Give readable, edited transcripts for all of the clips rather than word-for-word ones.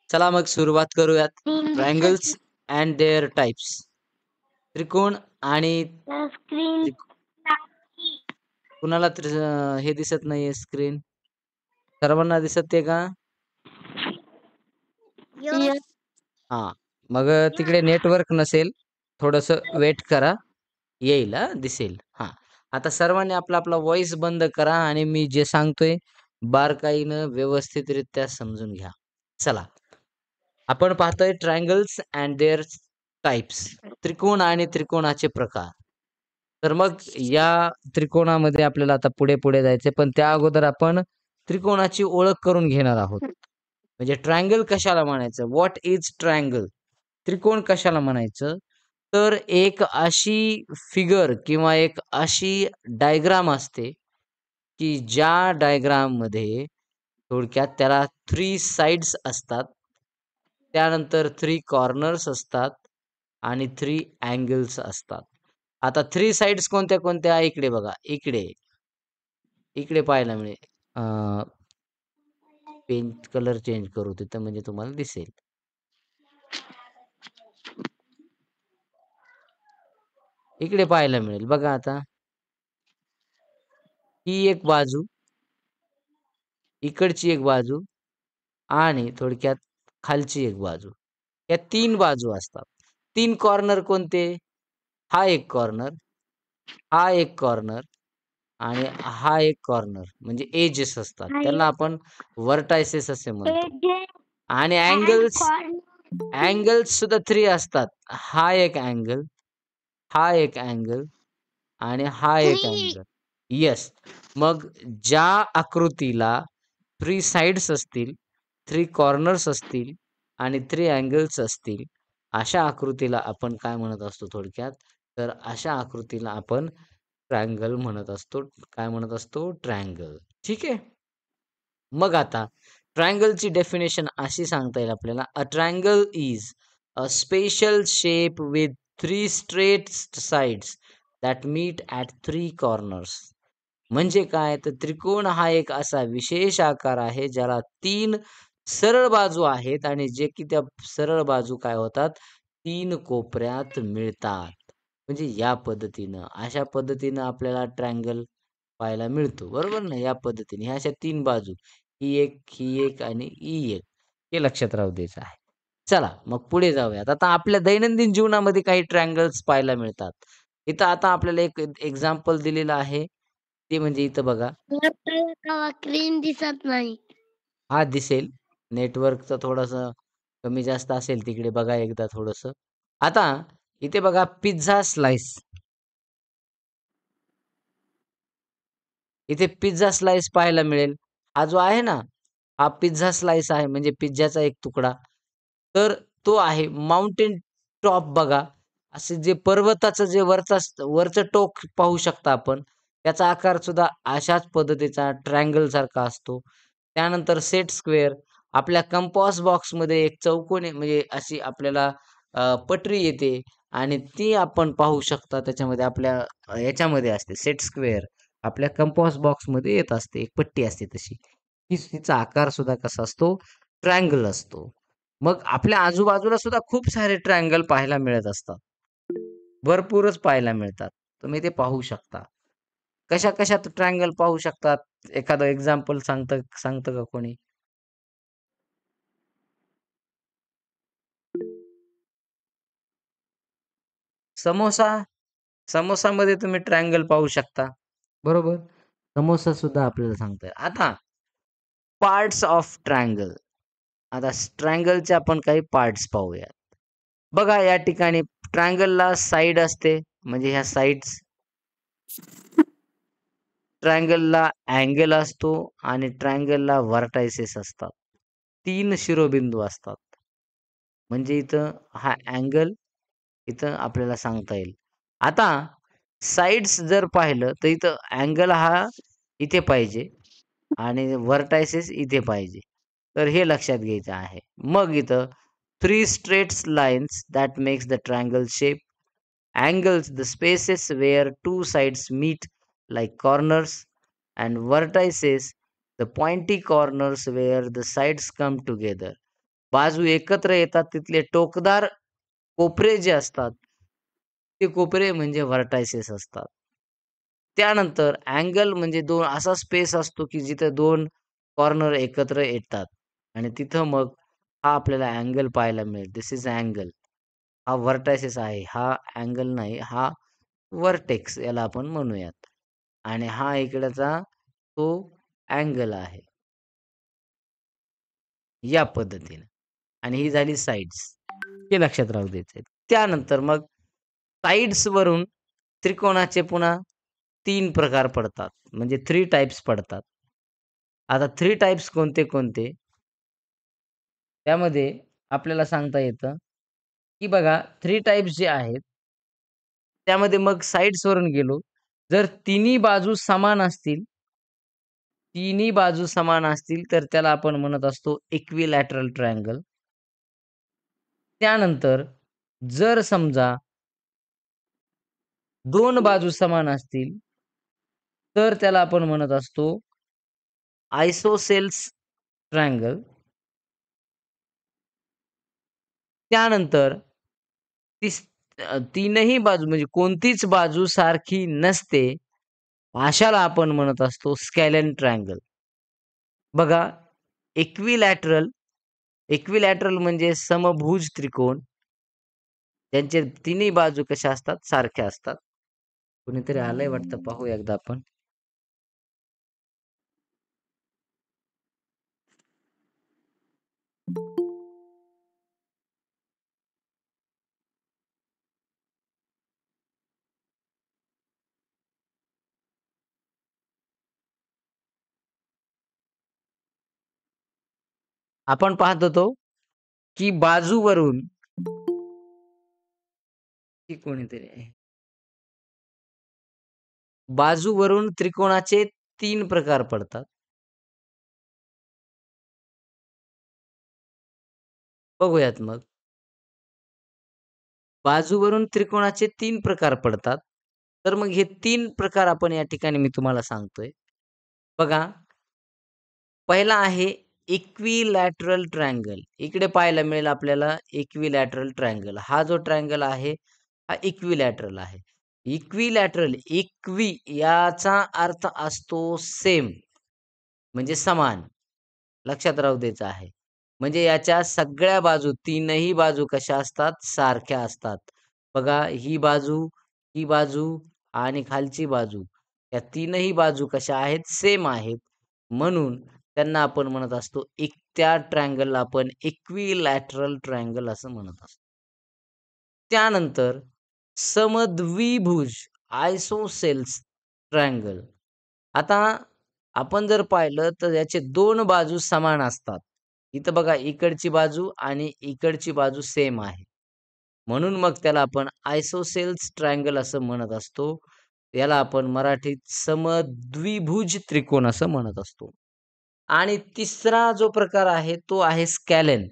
चला मग सुरुवात करूयात. Triangles and their types. त्रिकोण आणि कुणाला हे दिसत नाहीये स्क्रीन? सर्वांना दिसते का? हा, मग तिकडे नेटवर्क नसेल, थोडस वेट करा, येईल, दिसेल. हा, आता सर्वांनी आपला आपला व्हॉइस बंद करा आणि मी जे सांगतोय बारकाईनं व्यवस्थितरित्या समजून घ्या. चला, आपण पाहतोय ट्रायंगल्स अँड देअर टाइप्स. त्रिकोण आणि त्रिकोणाचे प्रकार. तर मग या त्रिकोणामध्ये आपल्याला आता पुढे पुढे जायचे, पण त्या अगोदर आपण त्रिकोणाची ओळख करून घेणार आहोत. म्हणजे ट्रायंगल कशाला म्हणायचं? What is triangle? त्रिकोण कशाला म्हणायचं? तर एक अशी फिगर किंवा एक अशी डायग्राम असते, की ज्या डायग्राम मध्ये थोडक्यात त्याला 3 साइड्स असतात. त्यानंतर 3 कॉर्नर्स असतात आणि 3 अँगल्स असतात. आता 3 साइड्स कोणत्या कोणत्या? इकडे बघा, इकडे इकडे पाहायला मिळेल. पेन कलर चेंज करू तिथं म्हणजे तुम्हाला दिसेल. इकडे पाहायला मिळेल बघा. आता ही एक बाजू, इकडची एक बाजू आणि थोडक्यात खालची एक बाजू. या 3 बाजू असतात. 3 कॉर्नर कोणते? हा एक कॉर्नर, हा एक कॉर्नर आणि हा एक कॉर्नर, म्हणजे एजेस असतात. त्याला आपण व्हर्टायसेस असे म्हणतो. आणि अँगल्स सुद्धा 3 असतात. हा एक अँगल, हा एक अँगल आणि हा एक अँगल. येस. मग ज्या आकृतीला 3 साइड्स असतील, 3 कॉर्नर्स असतील आणि 3 अँगल्स असतील, अशा आकृतीला आपण काय म्हणत असतो थोडक्यात? तर अशा आकृतीला आपण ट्रायंगल म्हणत असतो. काय म्हणत असतो? ट्रायंगल. ठीक आहे. मग आता ट्रायंगलची डेफिनेशन अशी सांगता येईल आपल्याला. A triangle is a special shape with 3 straight sides that meet at 3 corners. म्हणजे काय? तर त्रिकोण हा एक असा विशेष आकार आहे ज्याला 3 सरळ बाजू आहेत आणि जे की त्या सरळ बाजू काय होतात? 3 कोपऱ्यात मिळतात. म्हणजे या पद्धतीनं, अशा पद्धतीनं आपल्याला ट्रायंगल पाहायला मिळतो. बरोबर ना? या पद्धतीने ह्या अशा 3 बाजू, ही एक आणि ही एक. हे लक्षात राहू द्यायचं आहे. चला मग पुढे जाऊयात. आता आपल्या दैनंदिन जीवनामध्ये काही ट्रायंगल्स पाहायला मिळतात. इथं आता आपल्याला एक एक्झाम्पल दिलेलं आहे. ते म्हणजे इथं बघा. स्क्रीन दिसत नाही. हा, दिसेल. नेटवर्कचं थोडंसं कमी जास्त असेल तिकडे, बघा एकदा थोडंसं. आता इथे बघा, पिझ्झा स्लाइस. इथे पिझ्झा स्लाइस पाहायला मिळेल. हा जो आहे ना, हा पिझ्झा स्लाइस आहे, म्हणजे पिझ्झाचा एक तुकडा. तर तो आहे माउंटेन टॉप बघा. असे जे पर्वताचं जे वरचं टोक पाहू शकता आपण. त्याचा आकार सुद्धा अशाच पद्धतीचा ट्रायंगल सारखा असतो. त्यानंतर सेट स्क्वेअर. आपल्या कंपास बॉक्समध्ये एक चौकोनी म्हणजे अशी आपल्याला पटरी येते आणि ती आपण पाहू शकता. त्याच्यामध्ये आपल्या याच्यामध्ये असते सेट स्क्वेअर. आपल्या कंपास बॉक्समध्ये येत असते. एक पट्टी असते तशी. तिचा आकार सुद्धा कसा असतो? ट्रायंगल असतो. मग आपल्या आजूबाजूला सुद्धा खूप सारे ट्रायंगल पाहायला मिळत असतात. भरपूरच पाहायला मिळतात. तुम्ही ते पाहू शकता. कशा-कशात ट्रायंगल पाहू शकतात? एखादं एक्झाम्पल सांगतं का कोणी? समोसा. समोसामध्ये तुम्ही ट्रायंगल पाहू शकता. बरोबर? समोसा सुद्धा आपल्याला सांगता येईल. आता पार्ट्स ऑफ ट्रायंगल. आता ट्रायंगलचे आपण काही पार्ट्स पाहूया. बघा या ठिकाणी ट्रायंगलला साइड असते, म्हणजे ह्या साइड्स. ट्रायंगलला अँगल असतो आणि ट्रायंगलला व्हर्टायसेस असतात. 3 शिरोबिंदू असतात. म्हणजे इथं हा अँगल इथं आपल्याला सांगता येईल. आता साइड्स जर पाहिलं तर इथं अँगल हा इथे पाहिजे आणि व्हर्टायसेस इथे पाहिजे. तर हे लक्षात घ्यायचं आहे. मग इथं 3 straight lines that makes the triangle shape. Angles, the spaces where two sides meet, like corners, and vertices, the pointy corners where the sides come together. बाजू एकत्र येतात तिथले टोकदार कोपरे जे असतात, ते कोपरे म्हणजे व्हर्टायसेस असतात. त्यानंतर अँगल म्हणजे असा स्पेस असतो, की जिथे 2 कॉर्नर एकत्र येतात आणि तिथं मग हा आपल्याला अँगल पाहायला मिळेल. This is angle. हा व्हर्टायसेस आहे. हा अँगल नाही, हा व्हर्टेक्स याला आपण म्हणूयात. आणि हा इकडचा तो अँगल आहे. या पद्धतीने. आणि ही झाली साइड्स. हे लक्षात राहू द्यायचं आहे. त्यानंतर मग साइड्सवरून त्रिकोणाचे पुन्हा 3 प्रकार पडतात. म्हणजे 3 टाइप्स पडतात. आता 3 टाइप्स कोणते-कोणते? त्यामध्ये आपल्याला सांगता येतं, की बघा 3 टाइप्स जे आहेत, त्यामध्ये मग साइड्सवरून गेलो. जर तिन्ही बाजू समान असतील, तर त्याला आपण म्हणत असतो इक्विलॅटरल ट्रायंगल. त्यानंतर जर समजा 2 बाजू समान असतील, तर त्याला आपण म्हणत असतो आयसोसेल्स ट्रायंगल. त्यानंतर तीनही बाजू म्हणजे कोणतीच बाजू सारखी नसते, अशाला आपण म्हणत असतो स्कॅलॉन ट्रायंगल. बघा इक्विलॅटरल इक्विलॅटरल म्हणजे समभुज त्रिकोण. त्यांचे तिन्ही बाजू कशा असतात? सारख्या असतात. कोणीतरी आलंय वाटतं, पाहू एकदा आपण. आपण पाहत होतो, की बाजूवरून की कोणीतरी आहे. बाजूवरून त्रिकोणाचे 3 प्रकार पडतात. बघूयात मग. बाजूवरून त्रिकोणाचे 3 प्रकार पडतात. तर मग हे 3 प्रकार आपण या ठिकाणी मी तुम्हाला सांगतोय. बघा, पहिला आहे इक्विलॅटरल ट्रायंगल. इकडे पाहायला मिळेल आपल्याला इक्विलॅटरल ट्रायंगल. हा जो ट्रायंगल आहे, हा इक्विलॅटरल आहे. इक्विलॅटरल याचा अर्थ असतो सेम म्हणजे समान. लक्षात राहू द्यायचं आहे. म्हणजे याच्या सगळ्या बाजू, तीनही बाजू कशा असतात? सारख्या असतात. बघा ही बाजू आणि खालची बाजू, या तीनही बाजू कशा आहेत? सेम आहेत. म्हणून त्यांना आपण म्हणत असतो त्या ट्रायंगलला आपण इक्विलॅटरल ट्रायंगल असं म्हणत असतो. त्यानंतर समद्विभुज आयसोसेल्स ट्रायंगल. आता आपण जर पाहिलं तर याचे 2 बाजू समान असतात. इथं बघा इकडची बाजू आणि इकडची बाजू सेम आहे. म्हणून मग त्याला आपण आयसोसेल्स ट्रायंगल असं म्हणत असतो. याला आपण मराठीत समद्विभुज त्रिकोण असं म्हणत असतो. आणि तिसरा जो प्रकार आहे तो आहे स्कॅलॉन.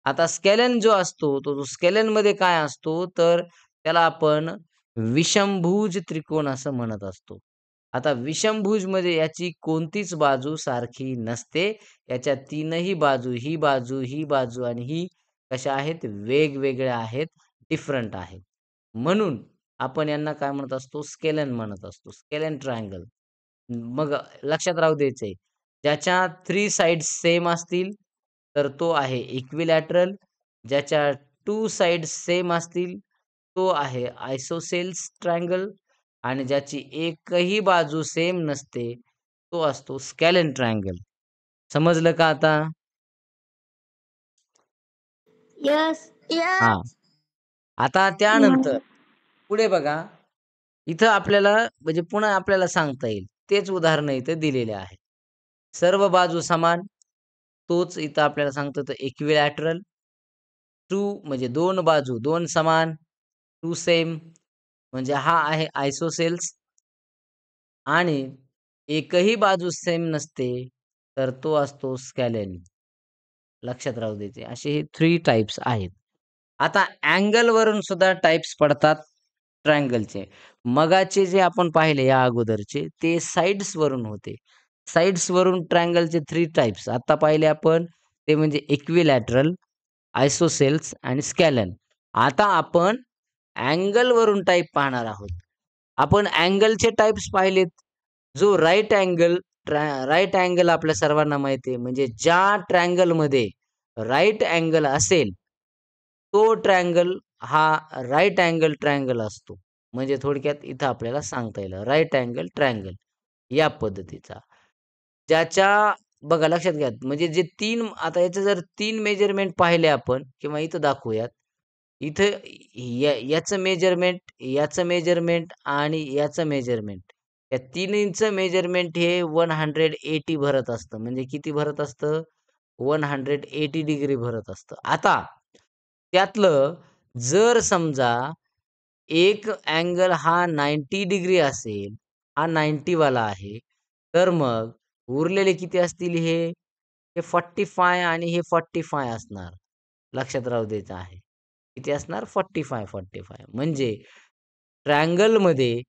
आता स्कॅलॉन जो असतो, तो स्कॅलॉनमध्ये काय असतो, तर त्याला आपण विषमभुज त्रिकोण असं म्हणत असतो. आता विषमभुजमध्ये याची कोणतीच बाजू सारखी नसते. याच्या तीनही बाजू, ही बाजू आणि ही कशा आहेत? वेगवेगळ्या आहेत, डिफरंट आहेत. म्हणून आपण यांना काय म्हणत असतो? स्केलन म्हणत असतो. Scalene triangle. मग लक्षात राहू द्यायचंय. ज्याच्या 3 साइड्स सेम असतील, तर तो आहे इक्विलॅटरल. ज्याच्या 2 साइड्स सेम असतील, तो आहे आयसोसेल्स ट्रायंगल. आणि ज्याची एकही बाजू सेम नसते, तो असतो स्कॅलॉन ट्रायंगल. समजलं का आता? यस. हां. आता त्यानंतर पुढे बघा, इथं आपल्याला म्हणजे पुन्हा आपल्याला सांगता येईल. तेच उदाहरणं इथं दिलेले आहे. सर्व बाजू समान, तोच इथं आपल्याला सांगतो तर इक्विलॅटरल. 2 म्हणजे 2 बाजू, 2 समान, 2 सेम म्हणजे हा आहे आयसोसेल्स. आणि एकही बाजू सेम नसते, तर तो असतो स्कॅलॉन. लक्षात राहू द्यायचे. असे हे 3 टाइप्स आहेत. आता अँगलवरून सुद्धा टाइप्स पडतात ट्रायंगलचे. मगाचे जे आपण पाहिले या अगोदरचे, ते साइड्सवरून होते. साइड्सवरून ट्रायंगलचे 3 टाइप्स आता पाहिले आपण, ते म्हणजे इक्विलॅटरल, आयसोसेल्स आणि स्कॅलन. आता आपण अँगलवरून टाइप पाहणार आहोत. आपण अँगलचे टाइप्स पाहिलेत. जो राईट अँगल आपल्या सर्वांना माहिती आहे. म्हणजे ज्या ट्रायंगलमध्ये राईट अँगल असेल, तो ट्रायंगल हा राईट अँगल ट्रायंगल असतो. म्हणजे थोडक्यात इथं आपल्याला सांगता येईल राईट अँगल ट्रायंगल या पद्धतीचा. ज्याच्या बघा लक्षात घ्या, म्हणजे जे 3 आता याचे जर 3 मेजरमेंट पाहिले आपण किंवा इथं दाखवूयात. इथं याचं मेजरमेंट, याचं मेजरमेंट आणि याचं मेजरमेंट. या तिन्हींचं मेजरमेंट हे 180 भरत असतं. म्हणजे किती भरत असतं? 180 डिग्री भरत असतं. आता त्यातलं जर समजा एक अँगल हा 90 डिग्री असेल, हा 90 वाला आहे. तर मग उरलेले किती असतील हे? हे 45 आणि हे 45 असणार. लक्षात राहू द्यायचं आहे. किती असणार? 45. म्हणजे ट्रायंगलमध्ये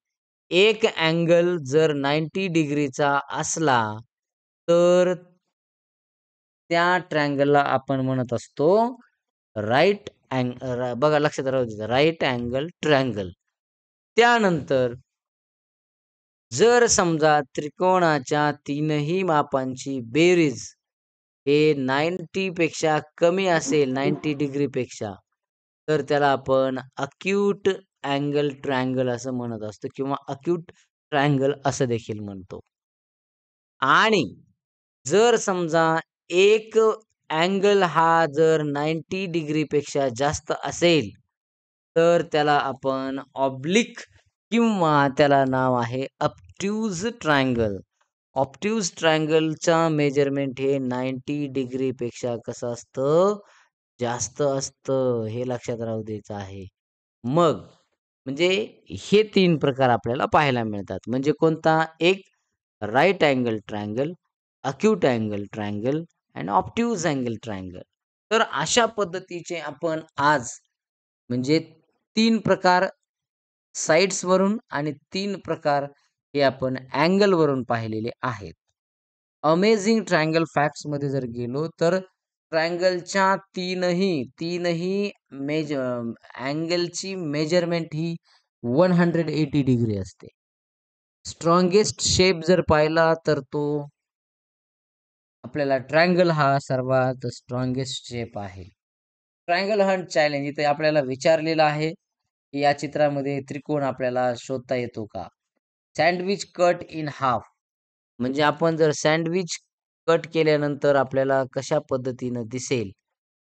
एक अँगल जर 90 डिग्रीचा असला, तर त्या ट्रायंगलला आपण म्हणत असतो बघा लक्षात राहू द्यायचं राईट अँगल ट्रायंगल. त्यानंतर जर समजा त्रिकोणाच्या तीनही मापांची बेरीज हे 90 पेक्षा कमी असेल 90 डिग्री पेक्षा, तर त्याला आपण अक्यूट अँगल ट्रायंगल असं म्हणत असतो किंवा अक्यूट ट्रायंगल असं देखील म्हणतो. आणि जर समजा एक अँगल हा जर 90 डिग्री पेक्षा जास्त असेल, तर त्याला आपण ऑब्लिक किंवा त्याला नाव आहे ऑब्ट्यूज ट्रायंगल. ऑब्ट्यूज ट्रायंगलचा मेजरमेंट हे 90 डिग्री पेक्षा कसं असतं? जास्त असतं. हे लक्षात राहू द्यायचं आहे. मग म्हणजे हे 3 प्रकार आपल्याला पाहायला मिळतात. म्हणजे कोणता? एक right angle triangle, acute angle triangle आणि ऑब्ट्यूज अँगल ट्रायंगल. तर अशा पद्धतीचे आपण आज म्हणजे 3 प्रकार साइड्सवरून आणि 3 प्रकार हे आपण अँगलवरून पाहिलेले आहेत. अमेझिंग ट्रायंगल फॅक्ट्समध्ये जर गेलो तर ट्रायंगलच्या तीनही अँगलची मेजरमेंट ही 180 डिग्री असते. स्ट्रॉंगेस्ट शेप जर पाहिला तर तो आपल्याला ट्रायंगल हा सर्वात स्ट्रॉंगेस्ट शेप आहे. ट्रायंगल हंट चॅलेंज इथे आपल्याला विचारलेलं आहे, की या चित्रामध्ये त्रिकोण आपल्याला शोधता येतो का? सँडविच कट इन हाल्फ म्हणजे आपण जर सँडविच कट केल्यानंतर आपल्याला कशा पद्धतीनं दिसेल,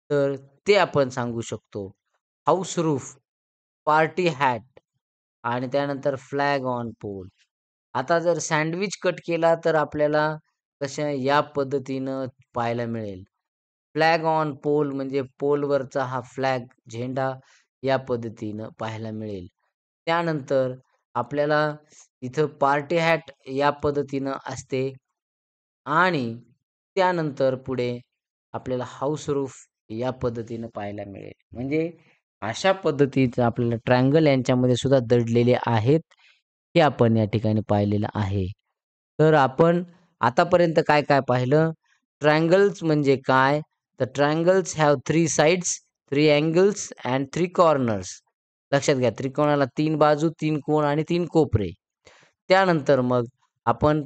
तर ते आपण सांगू शकतो. हाऊस रूफ, पार्टी हॅट आणि त्यानंतर फ्लॅग ऑन पोल. आता जर सँडविच कट केला तर आपल्याला कशा या पद्धतीनं पाहायला मिळेल. फ्लॅग ऑन पोल म्हणजे पोलवरचा हा फ्लॅग झेंडा या पद्धतीनं पाहायला मिळेल. त्यानंतर आपल्याला इथं पार्टी हॅट या पद्धतीनं असते आणि त्यानंतर पुढे आपल्याला हाऊस रूफ या पद्धतीनं पाहायला मिळेल. म्हणजे अशा पद्धतीचं आपल्याला ट्रायंगल यांच्यामध्ये सुद्धा दडलेले आहेत. हे आपण या ठिकाणी पाहिलेलं आहे. तर आपण आतापर्यंत काय-काय पाहिलं? ट्रायंगल्स म्हणजे काय? तर triangles have 3 sides, 3 angles and 3 corners. लक्षात घ्या त्रिकोणाला 3 बाजू, 3 कोन आणि 3 कोपरे. त्यानंतर मग आपण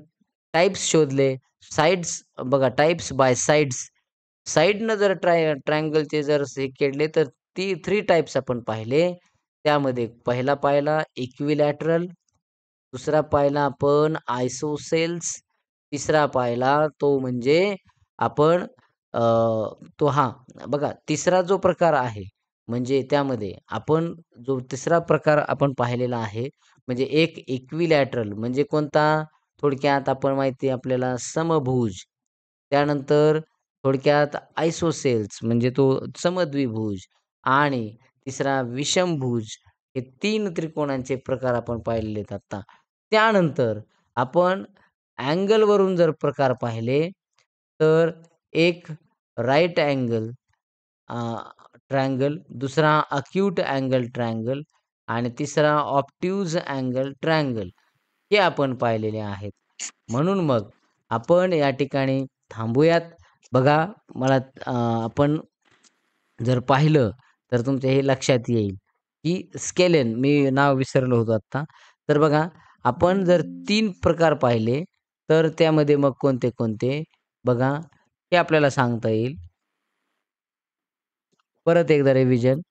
टाइप्स शोधले. साइड्स बघा टाइप्स बाय साइड्स. साइडनं जर ट्रायंगलचे जर हे केले तर 3 टाइप्स आपण पाहिले. त्यामध्ये पहिला पाहिला इक्विलॅटरल, दुसरा पाहिला आपण आयसोसेल्स, तिसरा पाहिला तो म्हणजे आपण अ, तो हां, बघा तिसरा जो प्रकार आहे, म्हणजे त्यामध्ये आपण जो तिसरा प्रकार आपण पाहिलेला आहे, म्हणजे एक इक्विलॅटरल म्हणजे कोणता? थोडक्यात आपण माहिती आहे आपल्याला समभुज. त्यानंतर थोडक्यात आयसोसेल्स म्हणजे तो समद्विभुज आणि तिसरा विषमभुज. हे 3 त्रिकोणांचे प्रकार आपण पाहिलेले आहेत आता. त्यानंतर आपण अँगलवरून जर प्रकार पाहिले, तर एक राइट अँगल ट्रायंगल, दुसरा अक्यूट अँगल ट्रायंगल आणि तिसरा ऑब्ट्यूज अँगल ट्रायंगल हे आपण पाहिलेले आहेत. म्हणून मग आपण या ठिकाणी थांबूयात. बघा मला आपण जर पाहिलं तर तुमच्या हे लक्षात येईल, की स्केलेन मी नाव विसरलो होतो आत्ता. तर बघा आपण जर 3 प्रकार पाहिले, तर त्यामध्ये मग कोणते-कोणते? बघा, हे आपल्याला सांगता येईल. परत एकदा रिव्हिजन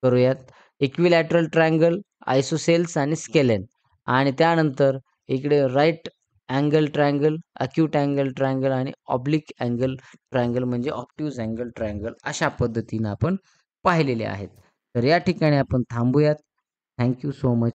करूयात. इक्विलॅटरल ट्रायंगल, आयसोसेल्स आणि स्केलेन आणि त्यानंतर इकडे right angle triangle, acute angle triangle आणि ऑब्लिक अँगल ट्रायंगल म्हणजे ऑब्ट्यूज अँगल ट्रायंगल अशा पद्धतीनं आपण पाहिलेले आहेत. तर या ठिकाणी आपण थांबूयात. Thank so much.